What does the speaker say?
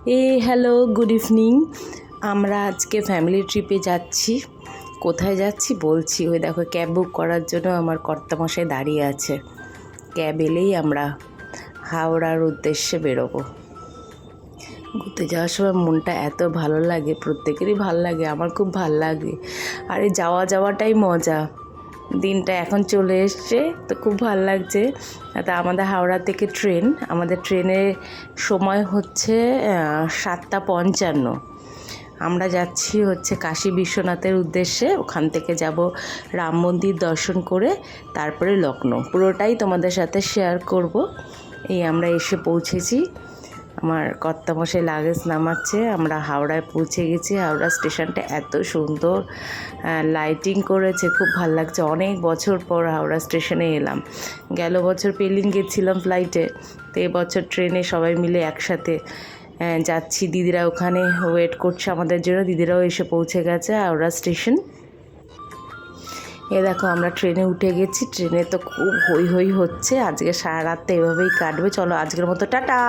Hello, good evening. আমরা আজকে family ট্রিপে যাচ্ছি। কোথায় যাচ্ছি বলছি। ওই দেখো, ক্যাব বুক করার জন্য আমার কর্তামশাই দাঁড়িয়ে আছে। ক্যাব এলেই আমরা হাওড়ার উদ্দেশ্যে বেরোবো। ঘুরতে যাওয়ার সময় মনটা এত ভালো লাগে, প্রত্যেকেরই ভালো লাগে, আমার খুব ভালো লাগে। আর এই যাওয়াটাই মজা। দিনটা এখন চলে এসছে, তো খুব ভালো লাগছে। তা আমাদের হাওড়া থেকে ট্রেন, আমাদের ট্রেনের সময় হচ্ছে 7:55। আমরা যাচ্ছি হচ্ছে কাশী বিশ্বনাথের উদ্দেশ্যে। ওখান থেকে যাব রাম মন্দির দর্শন করে, তারপরে লখনৌ। পুরোটাই তোমাদের সাথে শেয়ার করব। এই আমরা এসে পৌঁছেছি, আমার কর্তামশাই লাগেজ নামাচ্ছে। আমরা হাওড়ায় পৌঁছে গেছি। হাওড়া স্টেশনটা এত সুন্দর লাইটিং করেছে, খুব ভালো লাগছে। অনেক বছর পর হাওড়া স্টেশনে এলাম। গেল বছর পেলিং গেছিলাম ফ্লাইটে, তো এবছর ট্রেনে সবাই মিলে একসাথে যাচ্ছি। দিদিরা ওখানে ওয়েট করছে আমাদের জন্য। দিদিরাও এসে পৌঁছে গেছে হাওড়া স্টেশন। দেখো, আমরা ট্রেনে উঠে গেছি। ট্রেনে তো খুব হই হই হচ্ছে। আজকে সারা রাতটা এভাবেই কাটবে। চলো, আজকের মতো টাটা।